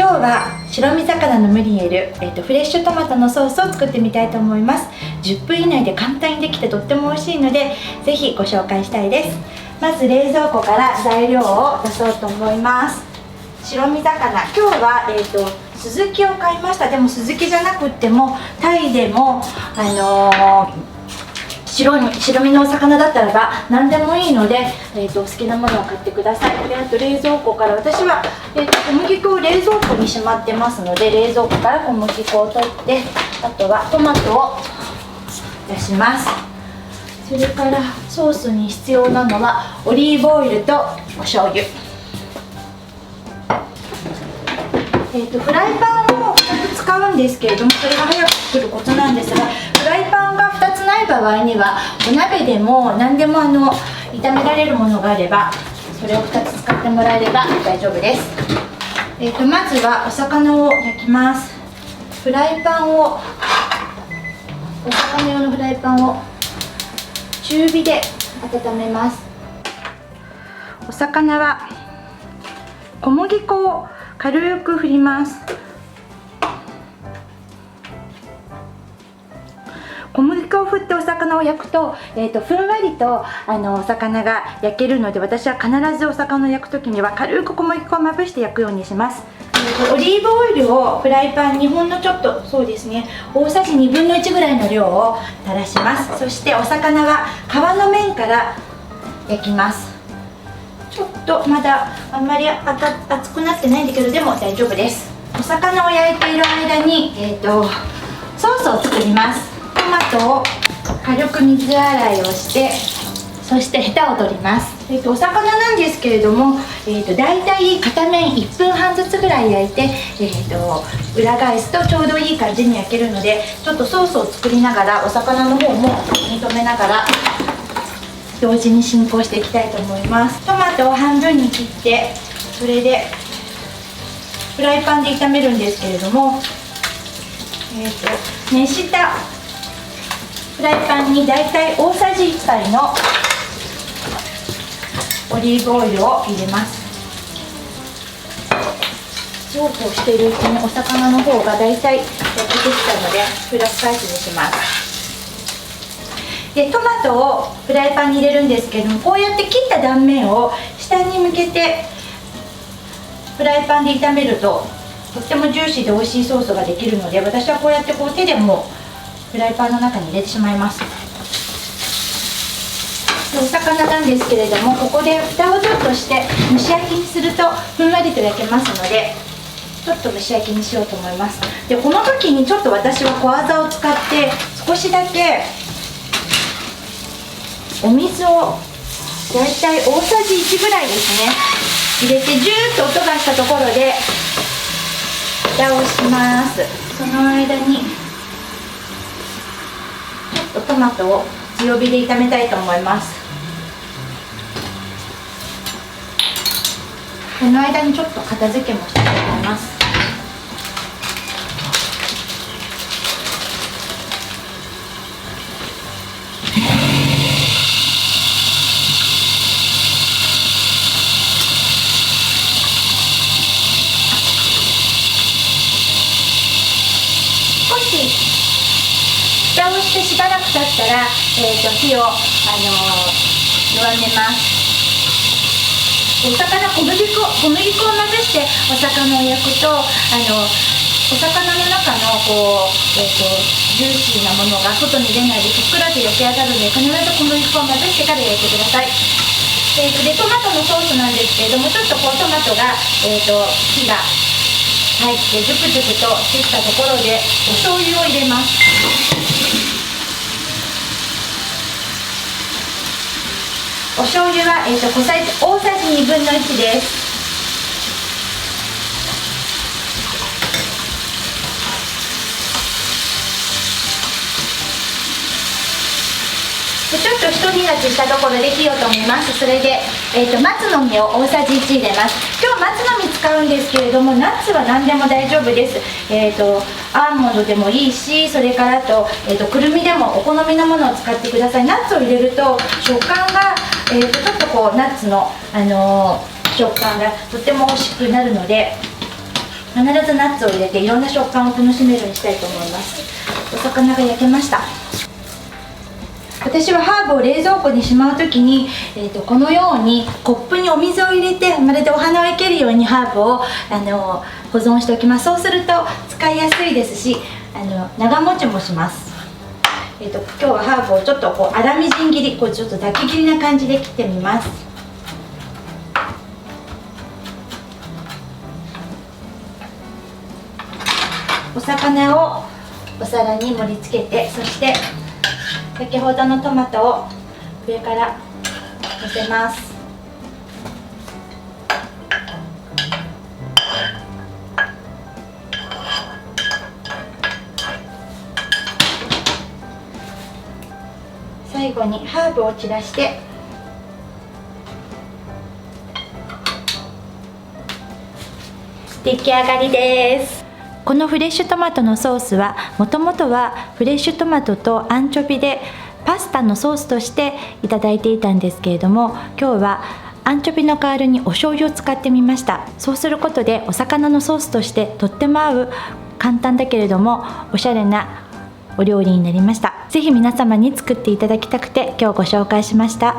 今日は白身魚のムリエル、フレッシュトマトのソースを作ってみたいと思います。10分以内で簡単にできてとっても美味しいので、ぜひご紹介したいです。まず冷蔵庫から材料を出そうと思います。白身魚、今日は、スズキを買いました。でもスズキじゃなくってもタイでも白身のお魚だったらば何でもいいので、お好きなものを買ってください。で、あと冷蔵庫から私は、小麦粉を冷蔵庫にしまってますので、冷蔵庫から小麦粉を取って、あとはトマトを出します。それからソースに必要なのはオリーブオイルとお醤油。フライパンを2つ使うんですけれども、それが早く作るコツなんですが、フライパンが2つない場合にはお鍋でも何でも炒められるものがあればそれを2つ使ってもらえれば大丈夫です。まずはお魚を焼きます。お魚用のフライパンを中火で温めます。お魚は小麦粉を軽く振ります。小麦粉を振ってお魚を焼くと、ふんわりとお魚が焼けるので、私は必ずお魚を焼くときには軽く小麦粉をまぶして焼くようにします。オリーブオイルをフライパン2本のちょっと、そうですね、大さじ1/2分の1ぐらいの量を垂らします。そしてお魚は皮の面から焼きます。ちょっとまだあんまり熱くなってないんだけど、でも大丈夫です。お魚を焼いている間に、ソースを作ります。トマトを軽く水洗いをして、そしてヘタを取ります。お魚なんですけれども、だいたい片面1分半ずつぐらい焼いて、裏返すとちょうどいい感じに焼けるので、ちょっとソースを作りながらお魚の方も火に留めながら同時に進行していきたいと思います。トマトを半分に切って、それでフライパンで炒めるんですけれども、熱したフライパンにだいたい大さじ1杯のオリーブオイルを入れます。そうこうしているうちにお魚の方がだいたい焼けてきたのでフライパンにします。で、トマトをフライパンに入れるんですけれども、こうやって切った断面を下に向けてフライパンで炒めるととってもジューシーで美味しいソースができるので、私はこうやって手でもフライパンの中に入れてしまいます。で、お魚なんですけれども、ここで蓋をちょっとして蒸し焼きにするとふんわりと焼けますので、ちょっと蒸し焼きにしようと思います。で、この時にちょっと私は小技を使って少しだけお水をだいたい大さじ1ぐらいですね入れて、ジューッと音がしたところで蓋をします。その間にちょっとトマトを強火で炒めたいと思います。この間にちょっと片付けもしたいと思います。蓋をしてしばらく経ったら、火を、弱めます。お魚、小麦粉をまぶしてお魚を焼くと、お魚の中のジューシーなものが外に出ないでふっくらと焼き上がるので、必ず小麦粉をまぶしてから焼いてください。で、トマトのソースなんですけれども、ちょっとトマトが、火が入ってジュクジュクとしてきたところでお醤油を入れます。お醤油は、大さじ1/2分の1です。で、ちょっとひと煮立ちしたところで火を止めます。それで、松の実を大さじ1入れます。今日松の実使うんですけれども、ナッツは何でも大丈夫です。アーモンドでもいいし、それからあと、くるみでもお好みのものを使ってください。ナッツを入れると食感が、ちょっとナッツの、食感がとても美味しくなるので、必ずナッツを入れていろんな食感を楽しめるようにしたいと思います。お魚が焼けました。私はハーブを冷蔵庫にしまうときに、このようにコップにお水を入れて、まるでお花を生けるようにハーブを保存しておきます。そうすると使いやすいですし、長持ちもします。今日はハーブをちょっと粗みじん切り、ちょっとざく切りな感じで切ってみます。お魚をお皿に盛り付けて、そして先ほどのトマトを上からのせます。最後にハーブを散らして出来上がりです。このフレッシュトマトのソースはもともとはフレッシュトマトとアンチョビでパスタのソースとしていただいていたんですけれども、今日はアンチョビの代わりにお醤油を使ってみました。そうすることでお魚のソースとしてとっても合う簡単だけれどもおしゃれなお料理になりました。ぜひ皆様に作っていただきたくて今日ご紹介しました。